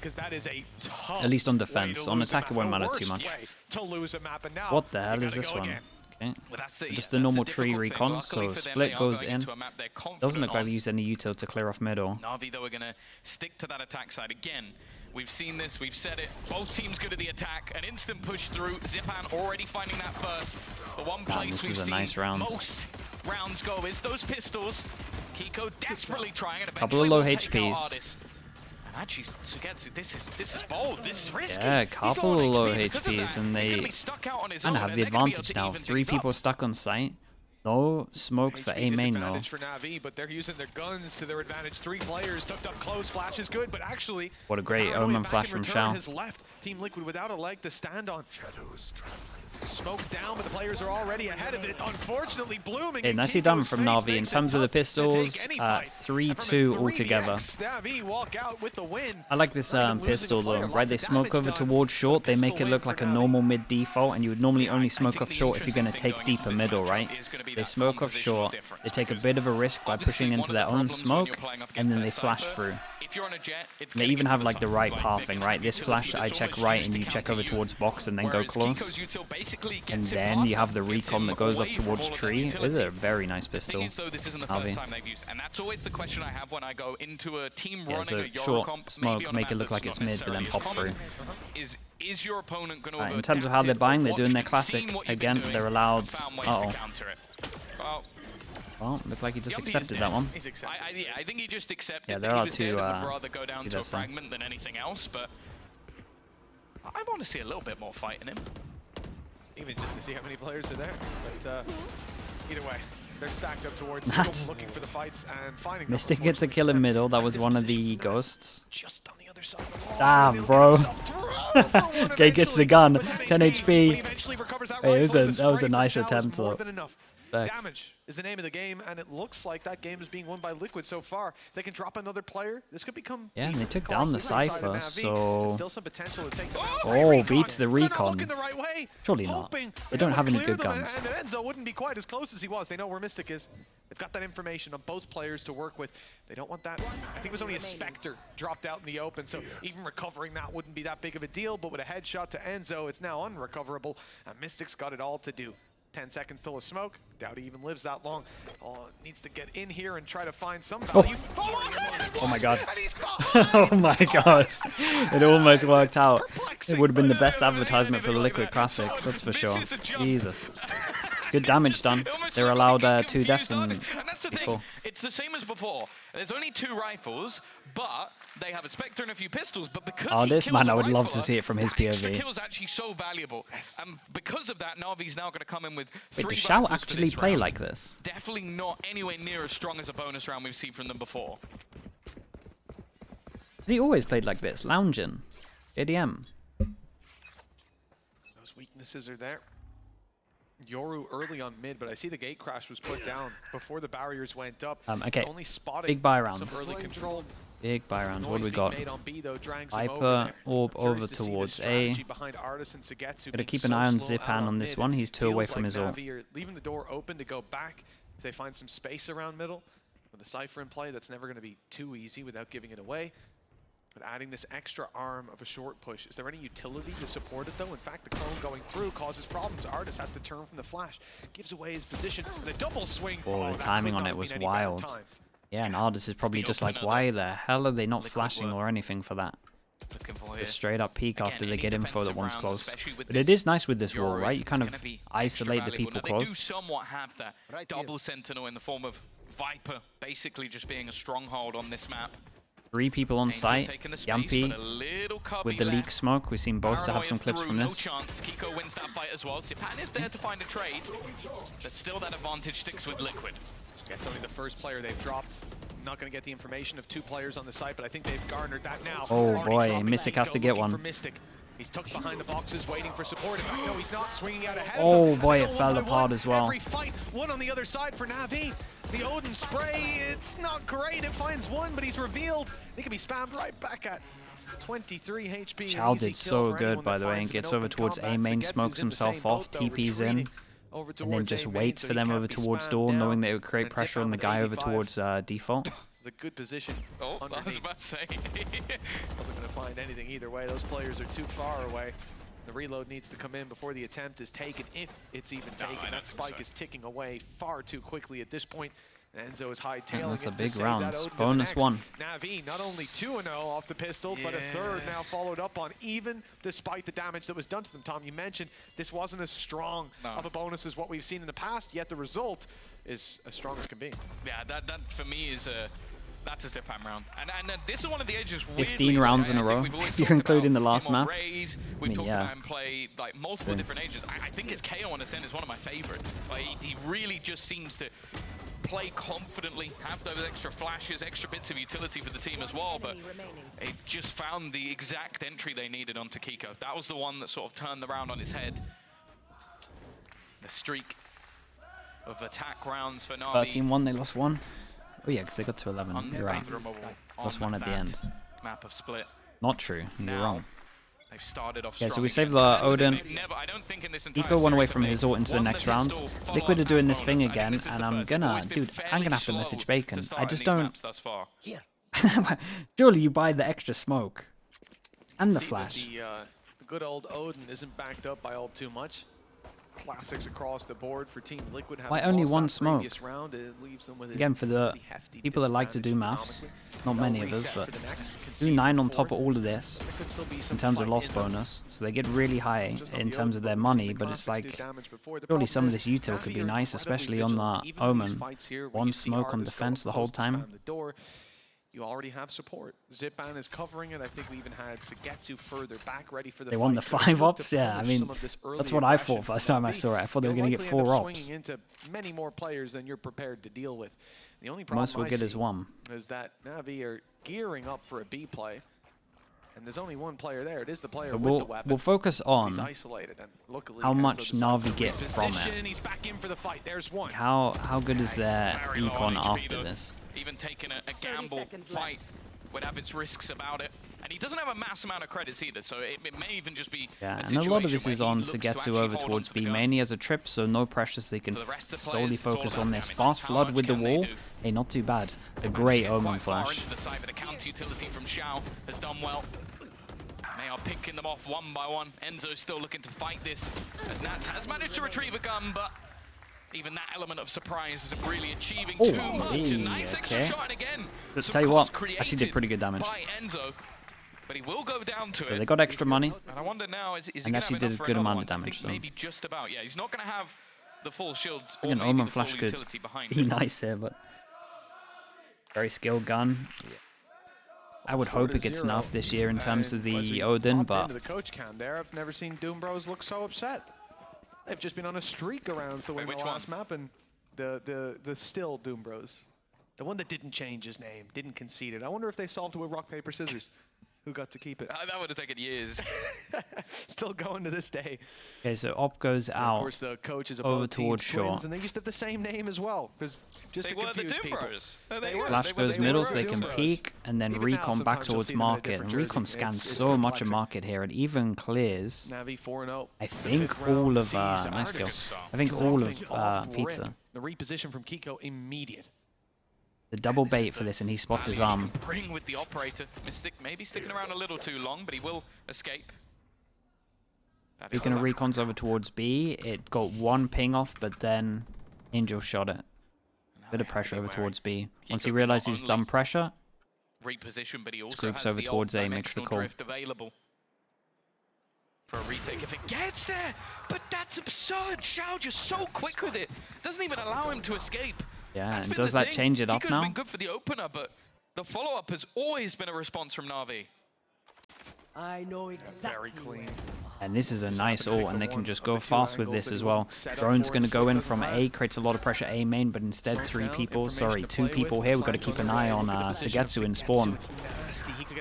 because that is a tough At least on defense. On attack, it won't matter too much. To lose a map, and now What the hell is this one? Okay. Just the normal tree recon, so split goes in. Doesn't look like they used any util to clear off middle. Navi, though, are going to stick to that attack side again. We've seen this, we've said it. Both teams good at the attack. An instant push through. Zipan already finding that first. The one place we've seen nice round. most rounds go is those pistols. Kiko desperately trying it. Couple of low HPs. And actually, Sugetsu, this is bold. This is risky. Yeah, a couple of low HPs, and they kind of have the advantage now. 3 people stuck on site. No smoke for A main though. For Navi, but they're using their guns to their advantage. 3 players tucked up close. Flash is good, but actually, what a great Omen flash from Shao. Has left Team Liquid without a leg to stand on. Shadows traveling. Smoke down, but the players are already ahead of it. Unfortunately, blooming. Okay, nicely done from Navi in terms of the pistols. 3-2 altogether. I like this pistol though. Right, they smoke over towards short. They make it look like a normal mid default, and you would normally only smoke off short if you're going to take deeper middle, right? They smoke off short. They take a bit of a risk by pushing into their own smoke, and then they flash through. They even have like the right pathing, right? This flash, I check right, and you check over towards box, and then go close. And then you have the recon that goes up towards tree. This is a very nice pistol. And that's always the question I have when I go into a team running a short smoke, make it look like it's mid, but then pop through. Is your opponent going to in terms of how they're buying, they're doing their classic. Again, they're allowed... Well, looked like he just accepted that one. I think he just accepted. Yeah, there are 2. Would rather go down to a fragment than anything else, but I want to see a little bit more fight in him. Even just to see how many players are there. But either way, they're stacked up towards looking for the fights and finding Mystic gets a kill in middle. That was one of the ghosts. Just on the other side of the wall. Damn, bro. Okay, gets the gun. 10 HP. Hey, that was a nice attempt though. Damage is the name of the game, and it looks like that game is being won by Liquid so far. If they can drop another player, this could become... Yeah, and they took down the Cypher, so... Still some potential to take them out. Oh, beats the recon. Right, surely not. They don't have any good guns. And Enzo wouldn't be quite as close as he was. They know where Mystic is. They've got that information on both players to work with. They don't want that. I think it was only a Spectre dropped out in the open, so even recovering that wouldn't be that big of a deal, but with a headshot to Enzo, it's now unrecoverable, and Mystic's got it all to do. 10 seconds till a smoke. Doubt he even lives that long. Needs to get in here and try to find some value. Oh my god. Oh my gosh. It almost worked out. It would have been the best advertisement for the Liquid Classic, that's for sure. Jesus. Good damage done. They're allowed 2 deaths in before. It's the same as before. There's only 2 rifles, but they have a Spectre and a few pistols. But because this man, I would love to see it from his POV. Kill is actually so valuable, and because of that, Navi's now going to come in with 3 Wait, does Shao actually play like this? Definitely not anywhere near as strong as a bonus round we've seen from them before. Has he always played like this, lounging, ADM? Those weaknesses are there. Yoru early on mid, but I see the gate crash was put down before the barriers went up. Okay, only big buy rounds. Some early control. Big buy rounds. What do we got? B, though, Viper, orb over towards A. Gotta keep an eye on Zipan on this one. He's 2 away from his ult. Leaving the door open to go back if they find some space around middle. With the Cypher in play, that's never going to be too easy without giving it away. But adding this extra arm of a short push, is there any utility to support it though? In fact, the clone going through causes problems. Artis has to turn from the flash, gives away his position, and the double swing. Oh, the timing on it was wild. Yeah, and Artis is probably just like, why the hell are they not flashing or anything for that? Just straight up peek after they get info that one's close. But it is nice with this wall, right? You kind of isolate the people close. They do somewhat have that double sentinel in the form of Viper, basically just being a stronghold on this map. 3 people on site. Yampy with the leak smoke. We've seen Boaster have some clips from this. Kiko wins that fight as well. Zipan is there to find a trade, but still that advantage sticks with Liquid. That's only the first player they've dropped. Not going to get the information of 2 players on the site, but I think they've garnered that now. Oh boy, Mystic has to get one. He's tucked behind the boxes waiting for support. In fact, no, he's not swinging out ahead. Oh boy, it fell apart as well. Every fight, one on the other side for Navi. The Odin spray, it's not great. It finds one, but he's revealed. He can be spammed right back at 23 HP. Chao did so good, by the way, and gets over towards A main, smokes himself off, TP's in, and then just waits for them over towards door, knowing they would create pressure on the guy over towards default. It's a good position. Oh, underneath. I was about to say. Wasn't going to find anything either way. Those players are too far away. The reload needs to come in before the attempt is taken, if it's even taken. That spike is ticking away far too quickly at this point. Enzo is hightailing that's a it big to round. save that Bonus one. Navi not only 2-0 off the pistol, but a third now followed up on, even despite the damage that was done to them. Tom, you mentioned this wasn't as strong of a bonus as what we've seen in the past, yet the result is as strong as can be. Yeah, that for me is that's a Zipan round. And this is one of the edges. 15 rounds in a row, if you're including the last map. We've talked about him play like multiple different ages. I think his KO on Ascent is one of my favorites. Like, he really just seems to play confidently, have those extra flashes, extra bits of utility for the team as well, but it just found the exact entry they needed onto Kiko. That was the one that sort of turned the round on its head. The streak of attack rounds for Navi. 13-1, they lost one. Oh yeah, because they got to 11. You're right. Lost one at the end. Map of split. Not true. You're wrong. They've started off Yeah, so strong we saved again. the Odin. I don't think in this entire Kiko went away series from have his they ult into the won next the round. pistol, follow Liquid are up doing that this thing bonus. I think again, this is and the I'm first. They've gonna, always been dude, I'm gonna have to fairly message slow Bacon. to start I in just these don't. maps thus far. Surely you buy the extra smoke and the See that flash. the good old Odin isn't backed up by all too much. Classics across the board for Team Liquid. Why only one smoke? Round, it leaves them with Again, for the people that like to do maths, not many of us, but do 9 on top of all of this in terms of loss bonus, so they get really high in terms of their money, but it's like, surely some of this util could be nice, especially on the Omen. One smoke on defense the whole time. You already have support. Zipan is covering it. I think we even had Sagetsu further back, ready for the They won the 5 ops? Yeah, I mean, that's what I thought first time I saw it. I thought they were going to get 4 ops. Into many more players than you're prepared to deal with. The only problem Most we'll get is 1. Is that Navi are gearing up for a B play. And there's only one player there. It is the player with the weapon. We'll focus on He's isolated, and luckily how much Navi get from it. He's back in for the fight. There's one. How good is their econ after this? Even taking a gamble fight would have its risks about it. And he doesn't have a mass amount of credits either, so it may even just be and a lot of this is on Sagetsu over towards B, mainly as a trip, so no pressures. They can solely focus on this. Fast flood with the wall. Hey, not too bad. A great Omen flash. The side, but the counter utility from Xiao has done well. They are picking them off one by one. Enzo's still looking to fight this, as Nats has managed to retrieve a gun, but even that element of surprise isn't really achieving too much. A nice extra shot, and again, let's tell you what, actually did pretty good damage. By Enzo, but he will go down to So it. They got extra money. And I wonder now, is he and actually did a good amount of damage. So. Maybe just about. Yeah, he's not going to have the full shields or an maybe Omen the full flash could utility behind be him. nice there, but very skilled gun. I would hope it gets nerfed this year in terms of the Odin, but the coach cam there, I've never seen Doom Bros look so upset. They've just been on a streak around the win the last map, and the still Doom Bros, the one that didn't change his name, didn't concede it. I wonder if they solved it with rock paper scissors. Who got to keep it? That would have taken years. Still going to this day. Okay, so Op goes out. Of course, the coaches are over both towards twins, short. and they used to have the same name as well, because just They to were the confuse Doom people. Bros. They were. Flash goes middle, so they Doom can Bros. peek, and then Even now, recon back sometimes you'll towards see them in a market. And different recon jersey. scans It's so much of perplexing. market here, and even clears. Navi 4-0. I think all of nice skill. I think all of Pizza. The reposition from Kiko immediate. The double bait for this, and he spots his arm. Bring with the operator. Mystic maybe sticking around a little too long, but he will escape. Speaking of recons over towards B, it got 1 ping off, but then Angel shot it. Bit of pressure over towards B. Once he realized he's done pressure, reposition, but he also groups has over the towards A, makes the dimensional call. drift available for a retake if it gets there. But that's absurd. Xiao just so quick with it. Doesn't even allow him to escape. yeah, That's and been does the that thing. change it up Kiko's now? been good for the opener, but the follow-up has always been a response from Navi. I know exactly. Very clean. And this is a nice ult, and they can just go fast with this as well. Drone's going to go in from A, creates a lot of pressure A main, but instead 3 people, sorry, 2 people here. We've got to keep an eye on Sagetsu in spawn.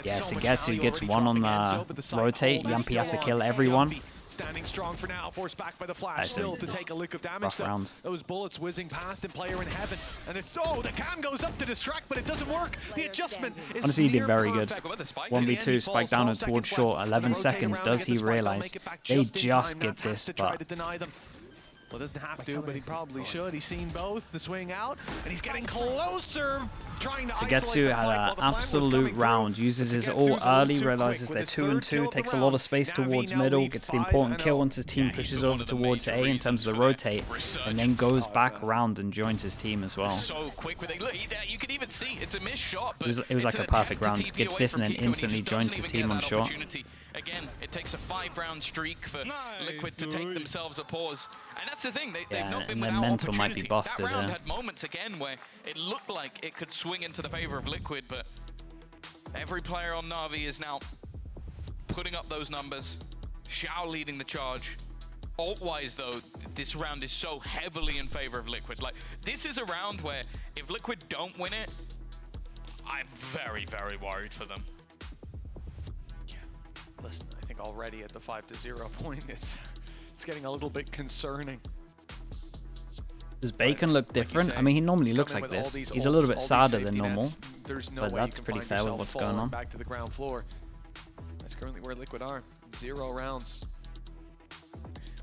Yeah, Sagetsu gets 1 on the rotate. Yampi has to kill everyone. Standing strong for now, forced back by the flash, still to take a lick of damage. Round. Those bullets whizzing past and player in heaven. And if, oh, the cam goes up to distract, but it doesn't work. The adjustment is Honestly, he did very good. 1v2, spike down and towards short. 11 seconds. Does he realize they just get this? But well, doesn't have to, but he probably should. He's seen both. The swing out, and he's getting closer. Sugetsu had an absolute round, uses his ult early, realizes they're 2-2, takes a lot of space towards middle, gets the important kill once his team pushes over towards A in terms of the rotate, and then goes back around and joins his team as well. So quick with it. Look, you can even see it's a missed shot, but it was like a perfect round. Gets this and then instantly joins his team on shot. Again, it takes a 5-round streak for Liquid to take themselves a pause. And that's the thing, they've not been without mental might be busted. That round had moments again where it looked like it could swing into the favor of Liquid, but every player on Navi is now putting up those numbers. Xiao leading the charge. Ult-wise, though, this round is so heavily in favor of Liquid. Like, this is a round where if Liquid don't win it, I'm very, very worried for them. Listen, I think already at the 5-0 point, it's getting a little bit concerning. Does Bacon look different? I mean, he normally looks like this. He's a little bit sadder than normal, but that's pretty fair with what's going on. Back to the ground floor. That's currently where Liquid are. 0 rounds.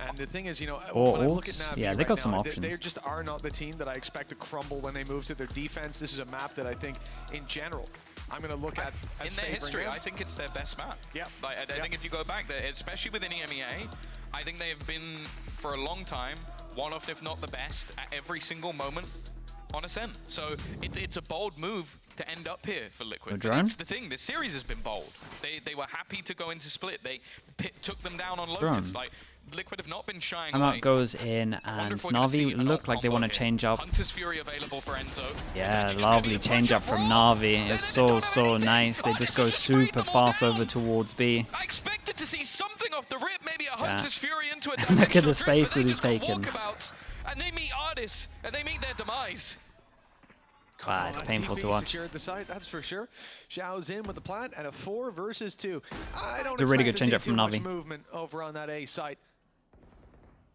And the thing is, you know, when I look at Navi yeah, they got some now, options. They just are not the team that I expect to crumble when they move to their defense. This is a map that I think, in general, I'm going to look at as in their history. I think it's their best map. Yeah. Like, I think if you go back there, especially within EMEA, I think they have been for a long time one of, if not the best, at every single moment on Ascent. So it's a bold move to end up here for Liquid. That's the thing. This series has been bold. They were happy to go into split. They took them down on Lotus. Like, Liquid have not been shying away. Amok goes in, and Navi look like they want to change up. Hunter's Fury available for Enzo. Yeah, lovely change up from Navi. It's so nice. They just go super fast over towards B. I expected to see something off the rip, maybe a Hunter's Fury into a look at the space that he's taken. And they meet Artis, and they meet their demise. Wow, it's painful to watch. Secured the site, that's for sure. Xiao's in with the plant and a 4 versus 2. I don't it's a really good change up from Navi. Movement over on that A site.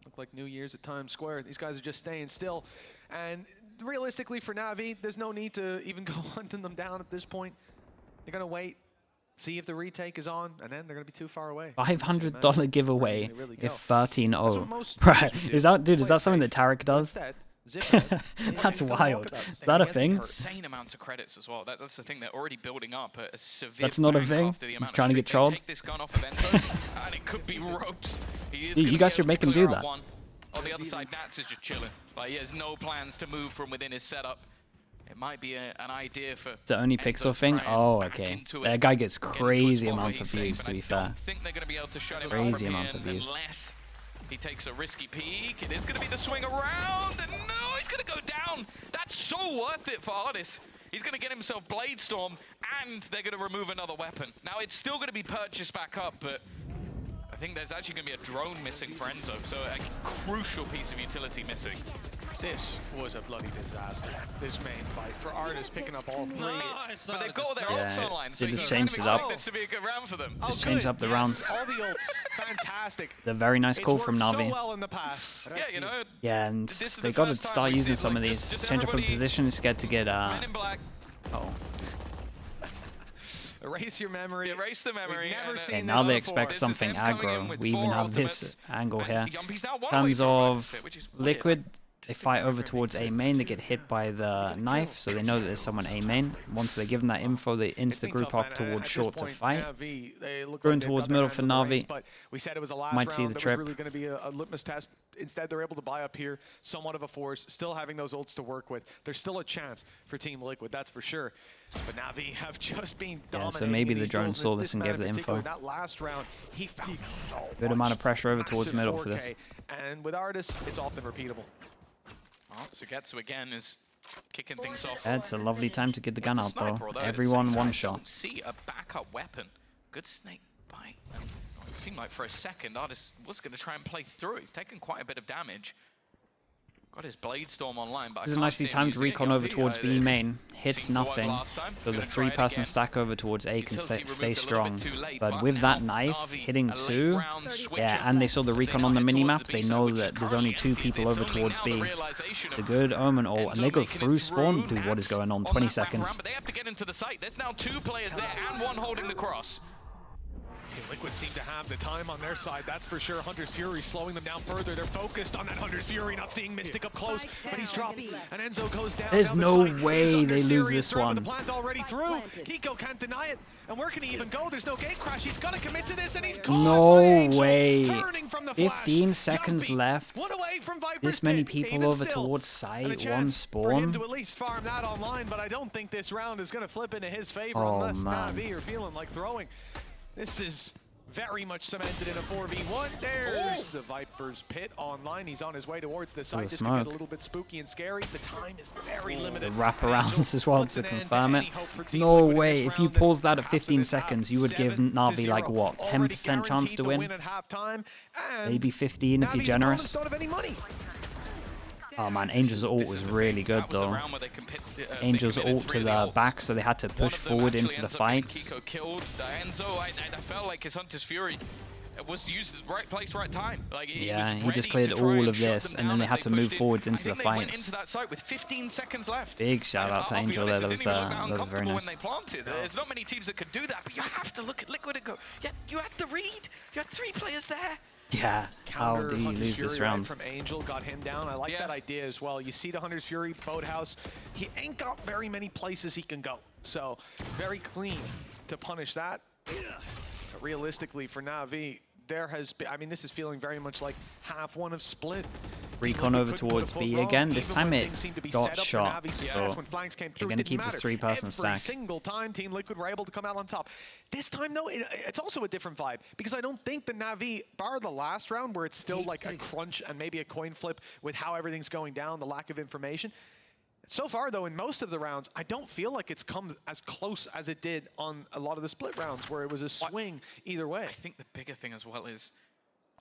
Look like New Year's at Times Square. These guys are just staying still. And realistically for Navi, there's no need to even go hunting them down at this point. They're going to wait, see if the retake is on, and then they're going to be too far away. $500 giveaway if 13-0. Right, is that something that Tarek does? That's wild. Is that a thing? Insane amounts of credits as well. That's the thing. They're already building up a severe. That's not a thing. He's trying to get trolled. Take this gun off of Enzo, and it could be ropes. Dude, you guys should make him do that. On the other side, Nats is just chilling. Like, he has no plans to move from within his setup. It might be an idea for. The only pixel thing? Oh, okay. That guy gets crazy amounts of views, to be fair. I think they're going to be able to shut him crazy amounts of views. Unless he takes a risky peek. It is going to be the swing around. No, he's going to go down. That's so worth it for Artis. He's going to get himself Blade Storm, and they're going to remove another weapon. Now, it's still going to be purchased back up, but I think there's actually going to be a drone missing for Enzo, so a crucial piece of utility missing. This was a bloody disaster, this main fight. For Artis picking up all 3. But they've got their ults online, so they just changed it up. This to be a good round for them. Just changed up the rounds. All the ults, fantastic. The very nice call from Navi. So well in the past. Yeah, you know. Yeah, and they got to start using some of these. Change up a position, scared to get Men in black. Oh. Erase your memory. Erase the memory. Never seen and now they expect something aggro. We even have this angle here. In terms of Liquid, they fight over towards A main. They get hit by the knife, so they know that there's someone A main. Once they're given that info, they insta group up towards short to fight. Going towards middle for Navi. Might see the trip. Really going to be a litmus test. Instead, they're able to buy up here, somewhat of a force, still having those ults to work with. There's still a chance for Team Liquid, that's for sure. But Navi have just been dominating. So maybe the drone saw this and gave the info. That last round, he found so good amount of pressure over towards middle for this. And with Artis, it's often repeatable. Oh, Sugetsu again is kicking things off. Yeah, it's a lovely time to get the gun out though. Everyone one shot. See a backup weapon. Good snake bite. It seemed like for a second Artis was going to try and play through. He's taken quite a bit of damage. Got his Blade Storm online, but this is a nicely timed recon over towards B main. Hits nothing, so the 3-person stack over towards A can stay strong. But with that knife hitting 2, yeah, and they saw the recon on the minimap, they know that there's only 2 people over towards B. It's a good omen ult, and they go through spawn. Dude, what is going on? 20 seconds. But they have to get into the site. There's now 2 players there and 1 holding the cross. Liquid seem to have the time on their side, that's for sure. Hunter's Fury slowing them down further. They're focused on that Hunter's Fury, not seeing Mystic up close, but he's dropped, and Enzo goes down. There's no the way they lose this one. The plant already through. Kiko can't deny it. And where can he even go? There's no gate crash. He's got to commit to this, and he's caught. No way. 15 seconds left. This many people over towards site. One spawn. For him to at least farm that online, but I don't think this round is going to flip into his favor unless Navi are feeling like throwing. This is very much cemented in a 4v1. There's the Viper's pit online. He's on his way towards the site. This could get a little bit spooky and scary. The time is very limited. The wraparounds as well to confirm it. No way. If you pause that at 15 seconds, you would give Navi like what, 10% chance to win? Maybe 15 if you're generous. Oh man, Angel's ult was really good though. Angel's ult to the back, so they had to push forward into the fights. Kiko killed Enzo. I felt like his Hunter's Fury was used at the right place, right time. Like he just cleared all of this, and then they had to move forward into the fights. Went into that site with 15 seconds left. Big shout out to Angel there. That was very nice. When they planted. There's not many teams that could do that, but you have to look at Liquid and go, yeah, you had to read. You had 3 players there. Yeah, how do you lose this round? From Angel got him down. I like that idea as well. You see the Hunter's Fury boathouse. He ain't got very many places he can go. So very clean to punish that. But realistically for Navi, there has been, I mean, this is feeling very much like half one of Split. Recon over towards B again. This time it got shot. So they're going to keep this 3-person stack. Every single time Team Liquid were able to come out on top. This time, though, it's also a different vibe because I don't think the Navi, bar the last round where it's still like a crunch and maybe a coin flip with how everything's going down, the lack of information. So far, though, in most of the rounds, I don't feel like it's come as close as it did on a lot of the Split rounds where it was a swing either way. I think the bigger thing as well is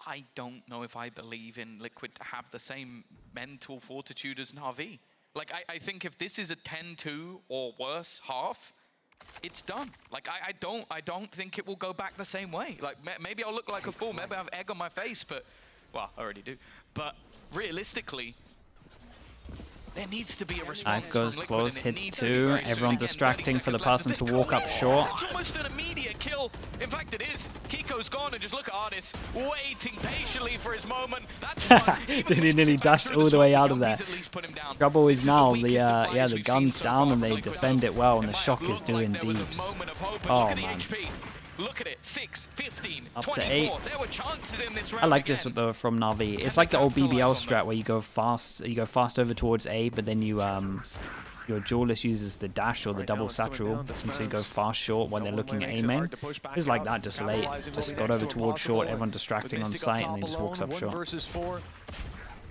I don't know if I believe in Liquid to have the same mental fortitude as Navi. Like, I think if this is a 10-2 or worse half, it's done. Like, I don't think it will go back the same way. Like, maybe I'll look like a fool, maybe I have egg on my face, but, well, I already do. But realistically, there needs to be a response. Goes close, hits 2. Everyone distracting for the person to walk up short. It's almost an immediate kill. In fact, it is. Kiko's gone, and just look at Artis waiting patiently for his moment. They nearly dashed all the way out of there. Trouble is now the gun's down and they defend it well, and the shock is doing deeps. Oh man. Look at it, 6, 15, up 24. To 8. There were chances in this round. I like this though from Navi. It's like the old BBL strat where you go fast over towards A, but then you your duelist uses the dash or the double satchel, and so you go fast short when they're looking at A main. It was like that just late. Just got over towards short, everyone distracting on site, and then just walks up short.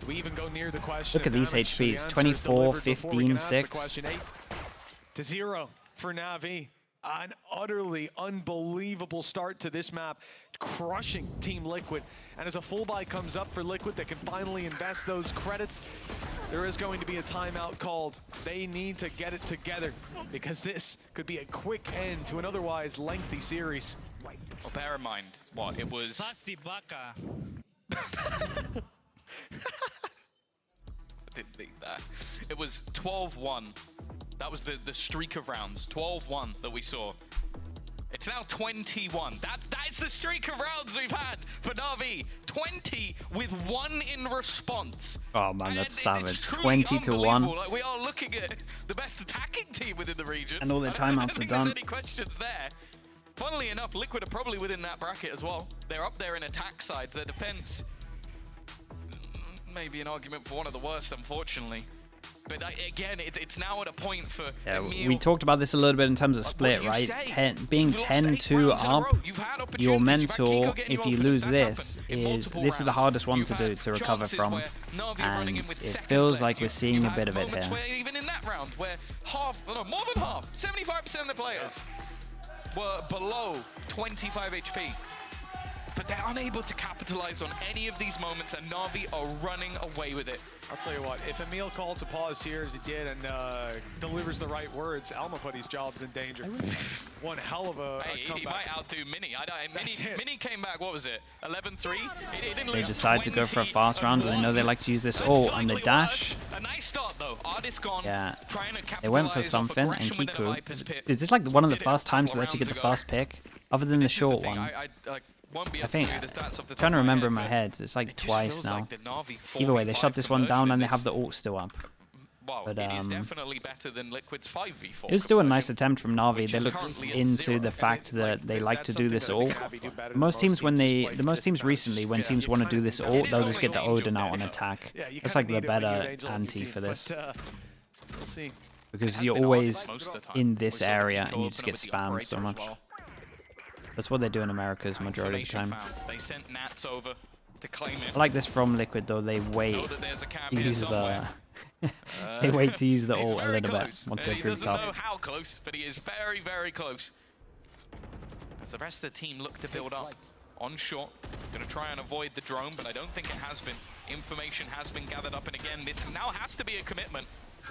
Look at these HPs, 24, 15, 6. To 0 for Navi. An utterly unbelievable start to this map, crushing Team Liquid. And as a full buy comes up for Liquid, they can finally invest those credits. There is going to be a timeout called. They need to get it together because this could be a quick end to an otherwise lengthy series. Well, bear in mind, what, it was... It was 12-1. That was the streak of rounds, 12-1 that we saw. It's now 21. That's the streak of rounds we've had for Navi. 20 with 1 in response. Oh man, that's savage. 20-1. Like, we are looking at the best attacking team within the region. And all their timeouts are done. I don't think there's any questions there. Funnily enough, Liquid are probably within that bracket as well. They're up there in attack sides. Their defense, maybe an argument for one of the worst, unfortunately. But again, it's now at a point for Emil. We talked about this a little bit in terms of split, right? Being 10-2 up, your mental, if you lose this is the hardest one to do, to recover from. And it feels like we're seeing a bit of it here. Even in that round, where more than half, 75% of the players were below 25 HP. But they're unable to capitalize on any of these moments, and Navi are running away with it. I'll tell you what, if Emil calls a pause here as he did and delivers the right words, Alma put his job's in danger. One hell of a comeback. He might outdo Mini. Mini came back, what was it, 11-3? They decide to go for a fast round, and they know they like to use this ult and the dash. A nice start though. Artis gone. Yeah, they went for something, and Kiku. Is this like one of the first times we actually get the first pick? Other than the short thing, one. Won't be I think, the stats off the top trying to of my remember head, in my but head, it's like it just twice feels now. like the Navi Either way, they 4v5 shut this one down conversion and they in have this- the ult still up. Well, But, it is definitely better than Liquid's 5v4. It was still a nice conversion. attempt from Navi. which They is looked currently at into 0. the fact that they like to do this ult. Most teams recently, when teams want to do this ult, they'll just get the Odin out on attack. That's like the better anti for this. We'll see. Because Has you're been always most of the time. in We this saw the area key and you just co-opener get with the spammed operator so as much. well. That's what they do in America's majority of the Information time. found. They sent Nats over to claim it. I like this from Liquid though, they wait Know that there's a cam to here use somewhere. they wait to use the He's ult a very little bit close. once He they're grouped doesn't know up. how close, but he is very, very close. As the rest of the team look to build up on short. Going to try and avoid the drone, but I don't think it has been. Information has been gathered up, and again, this now has to be a commitment.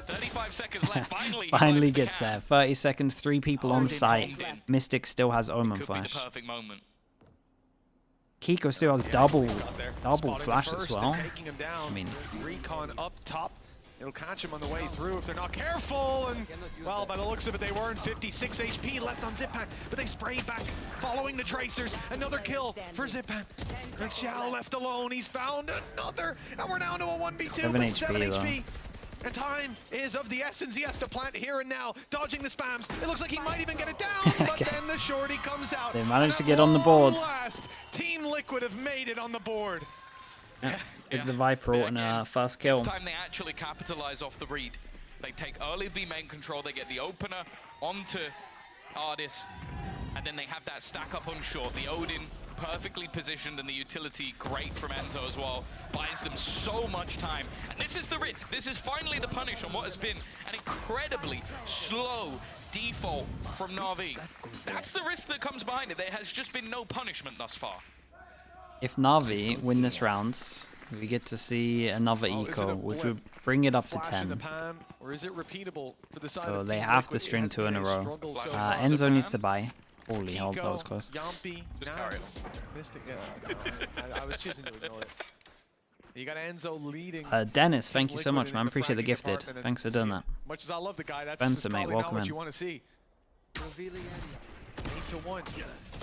35 seconds left, finally. Finally gets there. 30 seconds, 3 people on Odin site. homed in. Mystic still has Omen Could be the Flash. perfect moment. Kiko still has double Spotted flash the as first well. and taking him down. I mean, Recon up top. It'll catch him on the way through if they're not careful. And, well, by the looks of it, they weren't. 56 HP left on Zipan, but they sprayed back, following the Tracers. Another kill for Zipan. And Xiao left alone. He's found another, and we're down to a 1v2. 7 with HP 7 though. HP. And time is of the essence. He has to plant here and now, dodging the spams. It looks like he might even get it down, but then the shorty comes out. They managed to And get on the at board. long last, Team Liquid have made it on the board. With the Viper ult and a first kill. This time they actually capitalize off the read. They take early B main control, they get the opener onto Ardis, and then they have that stack up on short. The Odin perfectly positioned, and the utility great from Enzo as well. Buys them so much time. And this is the risk. This is finally the punish on what has been an incredibly slow default from Navi. That's the risk that comes behind it. There has just been no punishment thus far. If Navi win this round, we get to see another Oh, is it eco, a which blip? would bring it up to Flash in the 10. pan, or is it repeatable for the side So of they Team have to Liquid? It string has 2 in been a row. struggle so Uh, far. Enzo Japan. needs to buy. Holy hell, that was Kiko, close. Yampi, Just carry Nats, Mystic. Yeah, I was choosing to ignore it. You got Enzo leading. Dennis, thank you so Liquid much, in man. the Appreciate the fragging gifted. department, and Thanks for doing that. Much as I love the guy, that's Spencer, mate, probably welcome not what in. you want to see. 8-1.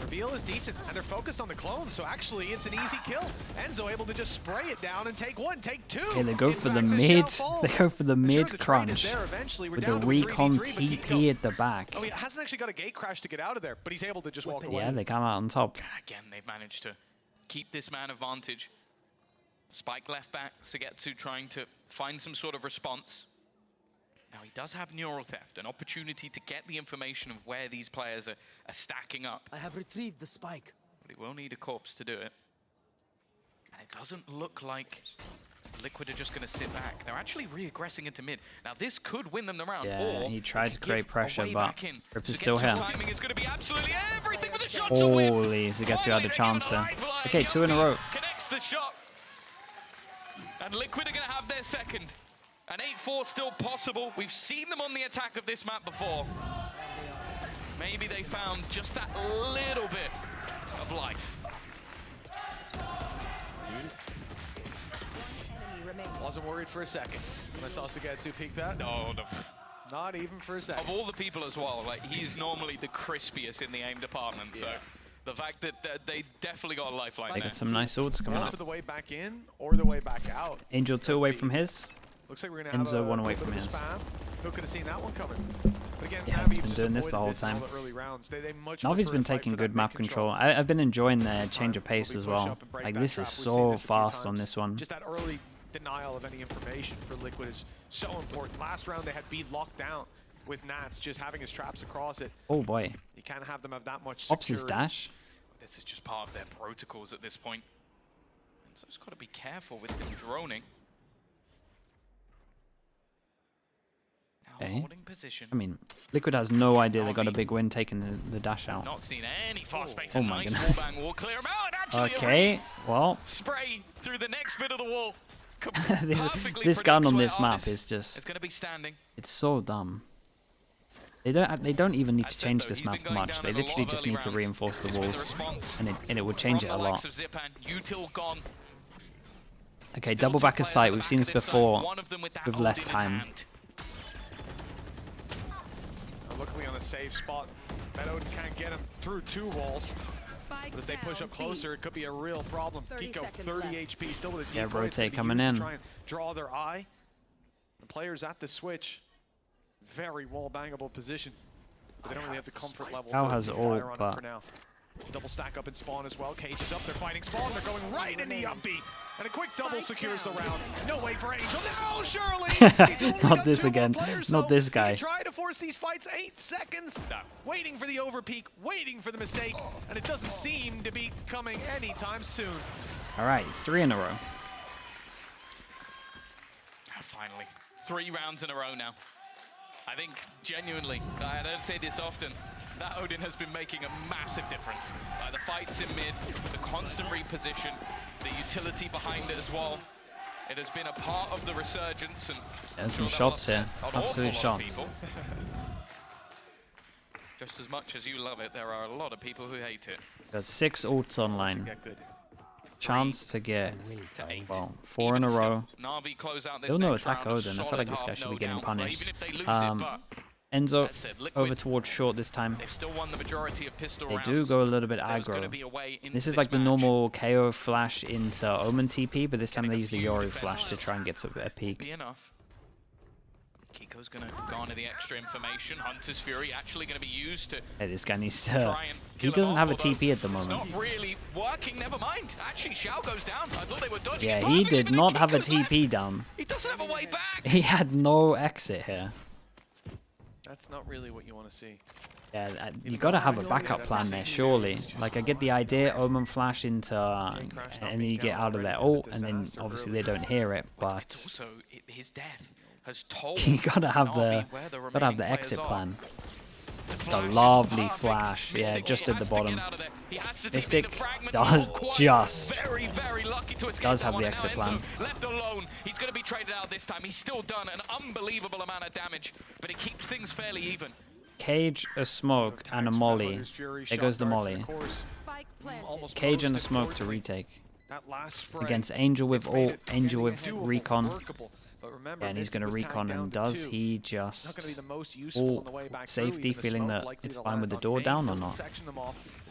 Reveal is decent, and they're focused on the clones, so actually it's an easy kill. Enzo able to just spray it down and take 1, take 2. Okay, they go In for the fact, mid. shell They falls. go for the Sure, mid the trade is crunch there eventually. We're with the down to a recon 3v3, but TP Kiko- at the back. Oh, he hasn't actually got a gate crash to get out of there, but he's able to just walk away. Yeah, they come out on top. Again, they've managed to keep this man advantage. Spike left back, Sugetsu trying to find some sort of response. Now he does have neural theft, an opportunity to get the information of where these players are stacking up. I have retrieved the spike. But he will need a corpse to do it. And it doesn't look like Liquid are just going to sit back. They're actually re-aggressing into mid. Now this could win them the round. Yeah, or he tried they to could create give a pressure, way but back in. Rip is still Sugetsu's here. timing is going to be absolutely everything with the shots are whipped. Holy, Sugetsu had a Finally, chance they're there. given a lifeline. Okay, 2 in a Yogi row. Connects the shot. And Liquid are going to have their second. An 8-4 still possible. We've seen them on the attack of this map before. Maybe they found just that little bit of life. Wasn't worried for a second when I saw Sugetsu peek that. No, no. Not even for a second. Of all the people as well, like he's normally the crispiest in the aim department. So the fact that they definitely got a lifeline They there. got some nice swords coming One up. for the way back in or the way back out. Angel 2 away from his. Looks like we're gonna have Enzo a 1 away bit from of a his. spam. Who could have seen that one coming? But again, Yeah, Navi he's been just doing this the avoided whole this in all time. the early rounds. They much Navi's prefer been to fight taking for good that map mid control. I've been enjoying the This change time, of pace will as we push well. up and break Like that this trap? is We've seen so this a few fast on times. this one. Just that early denial of any information for Liquid is so important. Last round they had B locked down with Nats just having his traps across it. Oh boy. You can't have them have that much Ops his security. dash. This is just part of their protocols at this point. And so it's got to be careful with them droning. Now Okay. holding position. I mean, Liquid has no idea they got a big win taking the dash out. Not seen any fast space. Oh A my nice goodness. wall bang will clear him out. And actually Okay, well, spray through the next bit of the wall. this gun on this map is It's just, going to be standing. it's so dumb. They don't even need to Ascent, change though, this he's map been going much. down They in a lot literally of just early need to rounds. reinforce the It's been walls, response. and it would change it From a the likes lot. of Zipan, Util gone. Okay, Still double two back of players sight. at the We've back seen of this this side, before one of them with that with less Odin in time. hand. luckily on a safe spot. That Odin can't get him through 2 walls. But as they push up closer, it could be a real problem. Kiko, 30 HP, still with a deep rotate coming in. Try and draw their eye. The players at the switch, very wall bangable position. But they don't really have the comfort level Cal to has fire ult, on but it for now. Double stack up in spawn as well. Cage is up, they're fighting spawn, they're going right in the upbeat. And a quick double secures the round. No way for Angel. No, surely! He's only Not got this 2 more again. players, Not so this he guy. can try to force these fights 8 seconds. No. Waiting for the overpeak, waiting for the mistake, and it doesn't seem to be coming anytime soon. All right, 3 in a row. Finally, 3 rounds in a row now. I think, genuinely, I don't say this often, that Odin has been making a massive difference. The fights in mid, the constant reposition, the utility behind it as well. It has been a part of the resurgence. And there's some shots here, absolute shots. Just as much as you love it, there are a lot of people who hate it. Got 6 ults online. Chance to get, well, 4 in a row. Navi close out this Still no next attack round, Odin. I feel like this guy should be getting punished. Enzo Enzo over towards short this time. They've still won the majority of pistol They rounds. do go a little bit aggro. This is like the normal KO flash into Omen TP, but this time they use the Yori flash to try and get to a peak. Enough. Kiko's going to garner the extra information. Hunter's Fury actually going to be used to Hey, this guy needs to... try and He doesn't have a TP at the moment. It's not really working, never mind. Actually, Xiao goes down. I thought they were dodging. Yeah, he did not have a TP down. He doesn't have a way back. He had no exit here. That's not really what you want to see. Yeah, you gotta have a backup plan there, surely. Like, I get the idea, Omen flash into, and then you get out of their ult, and then obviously they don't hear it, but It's also his death has told you gotta have the exit plan. The lovely flash, yeah, just at the bottom. Mystic does just have the exit plan. Left alone, he's going to be traded out this time. He's still done an unbelievable amount of damage, but it keeps things fairly even. Cage, a smoke, and a molly. There goes the molly. Cage and a smoke to retake. Against Angel with ult, Angel with recon. Yeah, and he's going to recon, and does he just ult safety, feeling that it's fine with the door down or not?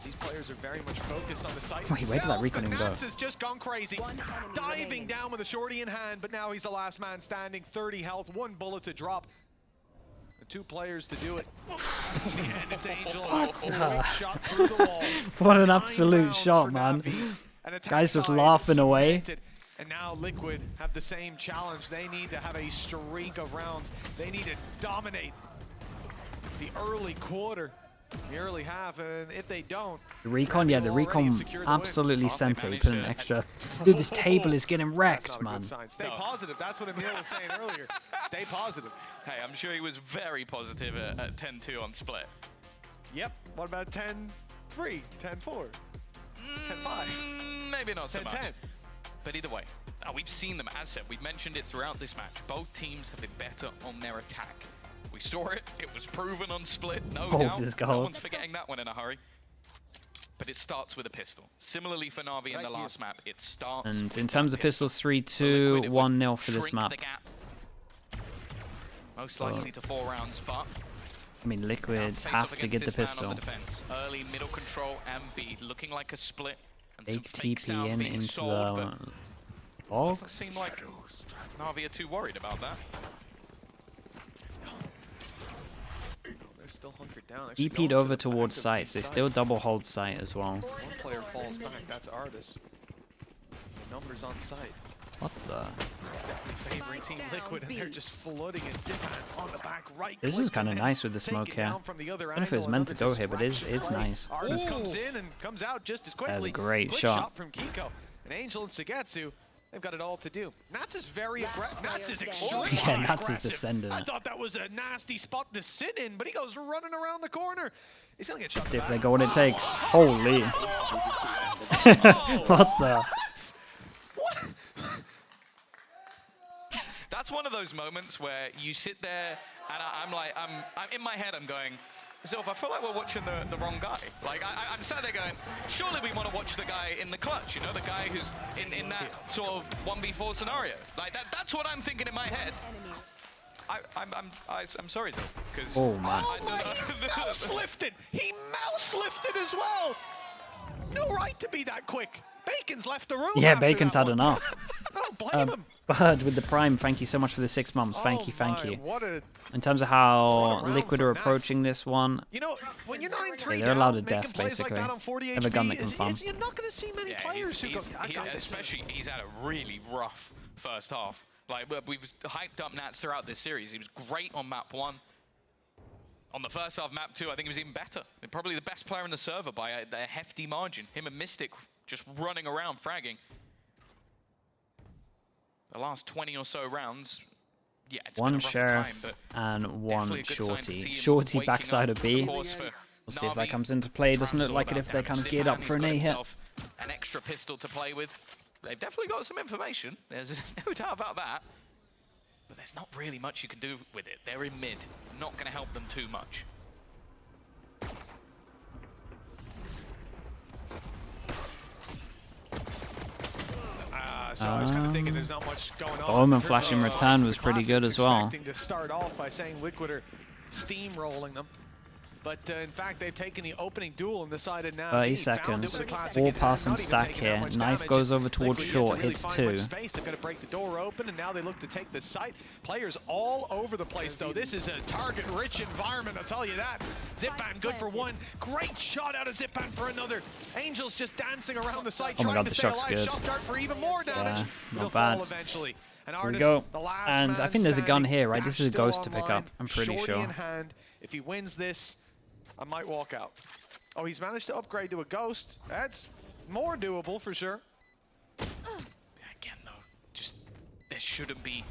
These players are very much focused on the site. Wait, where did that recon even go? Nats has just gone crazy, diving down with a shorty in hand, but now he's the last man standing. 30 health, 1 bullet to drop. 2 players to do it. And it's Angel. Shot through the wall. What an absolute shot, man. Guys just laughing away. And now Liquid have the same challenge. They need to have a streak of rounds. They need to dominate the early quarter, the early half, and if they don't... The recon, yeah, the recon absolutely sent it. He put an extra... Dude, this table is getting wrecked, man. Stay positive. That's what Emil was saying earlier. Stay positive. Hey, I'm sure he was very positive at 10-2 on split. Yep. What about 10-3, 10-4, 10-5? Maybe not so 10-10. much. But either way, we've seen them, as said, we've mentioned it throughout this match. Both teams have been better on their attack. We saw it, it was proven on split, no doubt. No one's forgetting that one in a hurry. But it starts with a pistol. Similarly for Navi in the last map, it starts And in terms of pistols, 3-2, 1-0 for this map. Most likely to 4 rounds, but... I mean, Liquid have to get the pistol. Early middle control and B, looking like a split. Big TP in into the box. Doesn't seem like Navi are too worried about that. They're still hunkered down. TP'd over towards sites. They still double hold site as well. 1 player falls back. That's Artis. The numbers on site. What the? It's definitely favoring Team Liquid, and they're just flooding it. Zipan on the back right. This is kind of nice with the smoke here. I don't know if it was meant to go here, but it's nice. Artis comes in and comes out just as quickly. That's a great Quick shot from Kiko. And Angel and Sugetsu, they've got it all to do. Nats is very aggressive. Nats is extremely Yeah, Nats aggressive. is descending. I thought that was a nasty spot to sit in, but he goes running around the corner. He's gonna get shot. See if they go what it takes. Holy. What the? That's one of those moments where you sit there and I'm like, I'm in my head, I'm going, Zilf, I feel like we're watching the wrong guy. Like, I'm sat there going, surely we want to watch the guy in the clutch, you know, the guy who's in that sort of 1v4 scenario. Like, that's what I'm thinking in my head. I'm sorry, though, because... Oh, man. He mouse lifted! He mouse lifted as well! No right to be that quick. Bacon's left the room. Yeah, after Bacon's that had one. enough. I don't blame him. Bird with the Prime, thank you so much for the 6 months. Thank you, thank you. What a, In terms of how round Liquid for are Nats. approaching this one, you know, when you're 9-3 Yeah, they're allowed to making death, plays like basically. that on 40 Have a gun that can HP, farm. you're not going to see many players who go, I got this. especially, he's had a really rough first half. Like, we've hyped up Nats throughout this series. He was great on map 1. On the first half, map 2, I think he was even better. Probably the best player in the server by a hefty margin. Him and Mystic just running around fragging. The last 20 or so rounds, yeah, it's been a one rougher Sheriff time, and definitely one a good sign to see Shorty. him Shorty waking backside up, of B. of course, for We'll see if that Navi. comes into play. This Doesn't round's look all like it about if they're kind of damage. geared up Zipan, for an he's A got hit. himself an extra pistol to play with. They've definitely got some information. There's no doubt about that. But there's not really much you can do with it. They're in mid. Not going to help them too much. So I was kind of thinking there's not much going on. Omen in terms flash in of, return the was pretty Classics good as well. expecting to start off by saying Liquid are steamrolling them. But in fact, they've taken the opening duel and decided now. 30 seconds. 4 pass and stack here. Knife goes over towards short, hits 2. Space. They've got to break the door open, and now they look to take the site. Players all over the place, though. This is a target-rich environment, I'll tell you that. Zipan good for one. Great shot out of Zipan for another. Angel's just dancing around the site, Oh my trying God, to the stay shot's alive. good. Shot dart for even more damage. Yeah, It'll not fall bad. eventually. And Here we Artis, go. the last And I man think there's a gun standing. here, right? This Dash is a still ghost to pick online. up, I'm pretty Shorty sure. in hand. If he wins this, I might walk out. Oh, he's managed to upgrade to a ghost. That's more doable for sure. Again, though, just there shouldn't be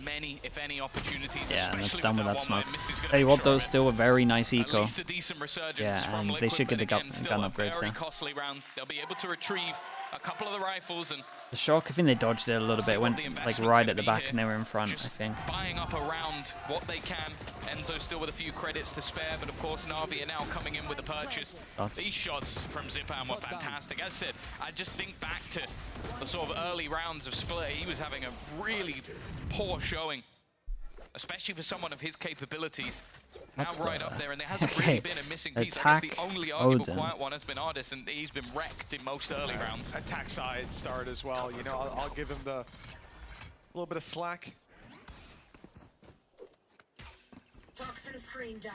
many, if any, opportunities. Yeah, and it's especially done with with that smoke. Misty's gonna Tell you make what, sure though, of it. still a very nice At eco. least a decent resurgence Yeah, from and Liquid, they should get but the again, still gun a upgrades very here. costly round. They'll be able to retrieve a couple of the rifles and The shock, I think they dodged it a little see bit. what Went the like investment's right gonna at the be back here. and they were in front, Just I think. buying up around what they can. Enzo still with a few credits to spare, but of course Navi are now coming in with the purchase. Shots. These shots from Zipan were fantastic. As I said, I just think back to the sort of early rounds of Split. He was having a really poor showing, especially for someone of his capabilities. Now right up there, and there hasn't really been a missing piece. I guess the only arguable Odin. quiet one has been Artis, and he's been wrecked in most early rounds. Attack side start as well. You know, I'll give him the little bit of slack. Toxin screen down.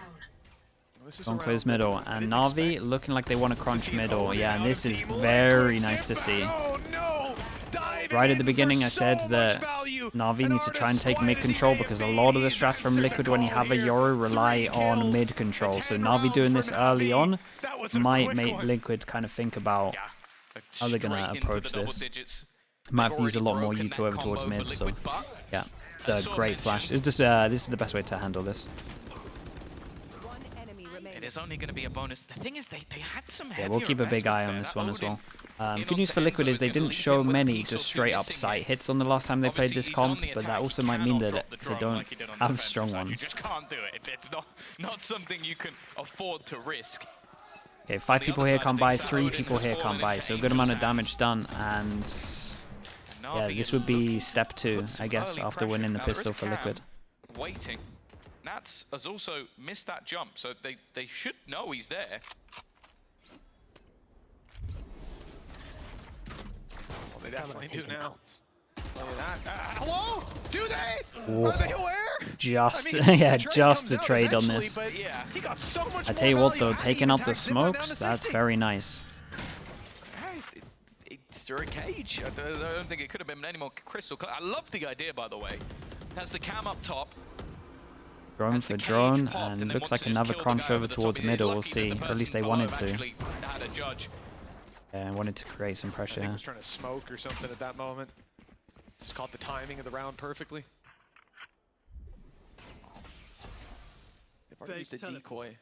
This is Don't a close round middle. that I And didn't Navi expect looking like they want to to crunch see. middle. Oh, Yeah, and now this to is see very Liquid nice to Zipan. see. Oh, no. Diving Right at the in beginning, for I said so that much value. Navi And needs to try and Artis, take wide mid as he control may because a have lot been, of the he's strats from answered the Liquid when you call have a here. Yoru rely 3 on kills mid control. and So 10 Navi doing rounds this for early Navi. on That was a might quick make one. Liquid kind of think about Yeah, how they're going to straight into approach the double this. digits. Might have to use a They've lot more already U2 broken over that towards combo mid, for so Liquid, but yeah. as The Saw great flash. mentioned, It's just, this is the best way to handle this. One enemy remaining. it is only going to be a bonus. The thing is, they had some Yeah, heavier we'll keep a big eye investments on there. this That one as well. Odin in Good news onto for Liquid Enzo is is they gonna didn't leave show him with a many piece or just two straight up missing sight here. hits on the last time they played Obviously, this he's on comp, the but that attack. also You might mean cannot that drop the they drone don't like he did on the have defensive strong side. You ones. just can't do it. It's not something you can afford to risk. Okay, 5 the people other here side come of by, things, 3 Odin people has here fallen come by, into so a good amount of Angel's damage done, and yeah, Navi this is would be looking to step 2, put some I guess, early after pressure. winning the Now, there is pistol for Cam Liquid. waiting. Nats has also missed that jump, so they should know he's there. Well, they definitely do now. Look at that. Hello? Do they? Ooh. Are they aware? Just, I mean, yeah, the trade just comes a out trade on eventually, this. But Yeah. he got so much I more tell you what value, though, and he taking out the attacked Zipan down to smokes, that's 60. very nice. Hey, it's through a cage. I don't think it could have been any more crystal clear. I love the idea, by the way. Has the cam up top. Drone Has for the cage drone, popped, and then looks wants like to just another kill the crunch guy over over the top. towards He's middle, we'll lucky that see, the or at least person they wanted below to. actually had a judge. And wanted to create some I pressure. think he was trying to smoke or something at that moment. Just caught the timing of the round perfectly. They've already used a decoy.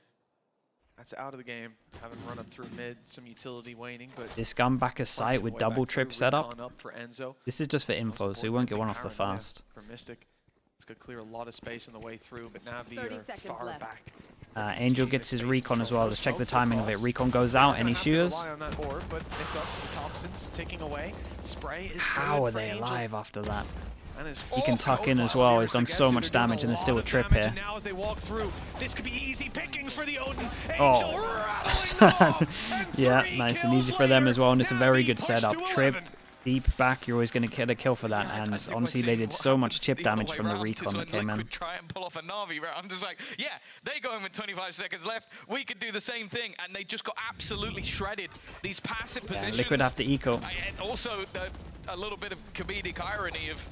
That's out of the game. Having run up through mid, some utility waning, but This gun back a sight with double trip setup. Up for Enzo. This is just for info, so we won't get one off the Baron, yeah, fast. For Mystic. It's going to clear a lot of space on the way through, but Navi 30 are seconds far left. back. Angel gets his recon as well. Let's check the timing of it. Recon goes out, any shooters? Rely on that orb, but it's up. The toxins ticking away. Spray is How good are for they Angel. alive after that? He can tuck in as well. He's done so much damage, and there's still a trip here. Now as they walk through, this could be easy pickings for the Odin. Oh. Yeah, nice and easy for them as well, and it's a very good setup. Trip, deep back, you're always going to get a kill for that, and honestly, they did so much chip damage from the recon that came in. Try and pull off a Navi round. I'm just like, yeah, they go in with 25 seconds left. We could do the same thing, and they just got absolutely shredded. These passive positions. Liquid have to eco. And also, a little bit of comedic irony of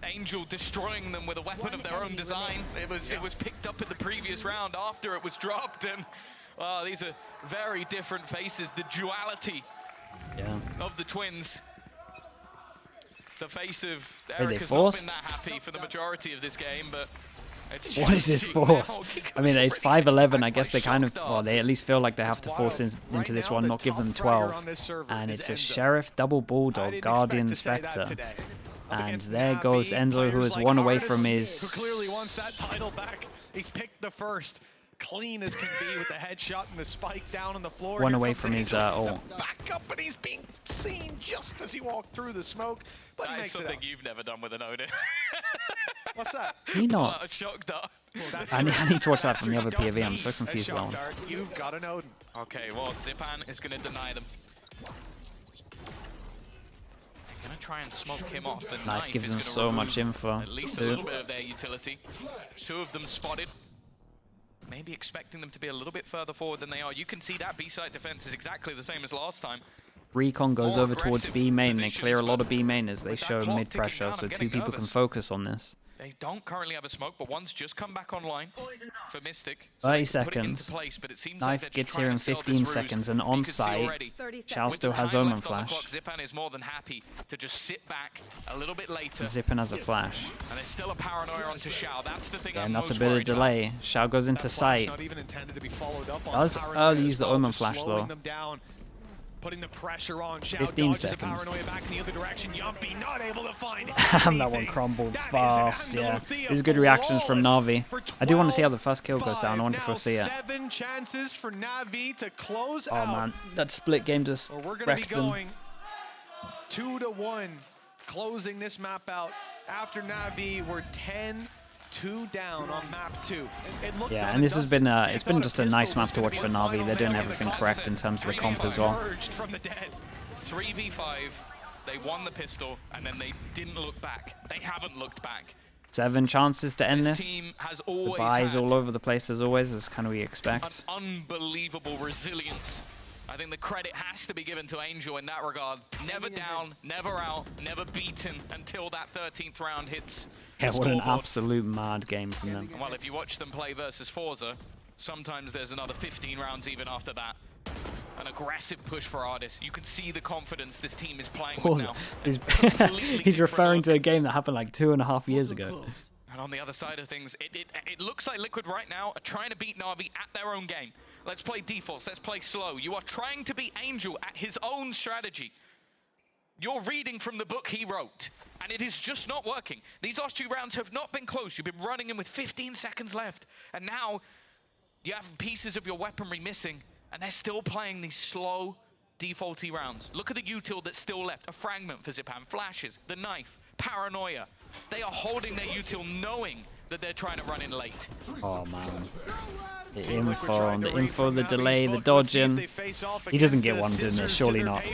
Angel destroying them with a weapon of their own design. It was picked up in the previous round after it was dropped, and these are very different faces. The duality of the twins. The face of Eric has not been that happy for the majority of this game, but it's what is his force? I mean, it's 5'11". I guess they kind of, well, they at least feel like they have to force into this one, not give them 12. And it's a Sheriff, Double Bulldog, Guardian, Spectre. And there goes Enzo, who is one away from his... Who clearly wants that title back. He's picked the first. Clean as can be with the headshot and the spike down on the floor. One away from his ult. Back up, and he's being seen just as he walked through the smoke. But he makes something you've never done with an Odin. What's that? Me not. A shock dart. I need to watch that from the other POV. I'm so confused now. You've got an Odin. Okay, well, Zipan is going to deny them. Gonna try and smoke him off. The knife gives them so much info. At least a little bit of their utility. 2 of them spotted. Maybe expecting them to be a little bit further forward than they are. You can see that B-side defense is exactly the same as last time. Recon goes over towards B main. They clear a lot of B main as they show mid pressure, so 2 people can focus on this. They don't currently have a smoke, but one's just come back online for Mystic. So 30 seconds. Knife gets here in 15 seconds, and on site, Shao still has Omen Flash. Zipan is more than happy to just sit back a little bit later. Zipan has a flash. And there's still a paranoia onto Shao. That's the thing. And that's a bit of delay. Shao goes into site. Does early use the Omen Flash though. Putting the pressure on. 15 seconds. Back in the other direction. Yumpy not able to find that one crumbled fast, yeah. There's good reactions from Navi. I do want to see how the first kill goes down. I wonder if we'll see it. 7 chances for Navi to close out. Oh man, that split game just wrecked them. 2-1, closing this map out. After Navi, we're 10-2 down on map 2. Yeah, and this has been it's been just a nice map to watch for Navi. They're doing everything correct in terms of the comp as well. 3v5, they won the pistol, and then they didn't look back. They haven't looked back. 7 chances to end this. Team has the buys all over the place as always, as kind of we expect. An unbelievable resilience. I think the credit has to be given to Angel in that regard. Never down, never out, never beaten until that 13th round hits. Yeah, what an absolute mad game from them. Well, if you watch them play versus Forza, sometimes there's another 15 rounds even after that. An aggressive push for Ardis. You can see the confidence this team is playing with now. He's referring to a game that happened like 2.5 years ago. And on the other side of things, it looks like Liquid right now are trying to beat Navi at their own game. Let's play defaults, let's play slow. You are trying to beat Angel at his own strategy. You're reading from the book he wrote, and it is just not working. These last 2 rounds have not been close. You've been running in with 15 seconds left, and now you have pieces of your weaponry missing, and they're still playing these slow, defaulty rounds. Look at the util that's still left. A fragment for Zipan, flashes, the knife, paranoia. They are holding their util knowing that they're trying to run in late. Oh man. The info, the delay, the dodging. He doesn't get one, didn't he? Surely not.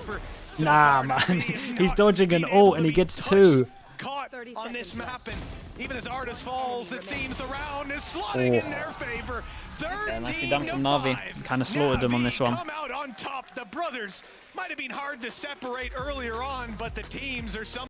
Nah, man. He's dodging an ult and he gets 2. Caught on this map, and even as Ardis falls, it seems the round is slotting in their favor. Yeah, nicely done from Navi. Kind of slaughtered them on this one. Come out on top. The brothers might have been hard to separate earlier on, but the teams are some.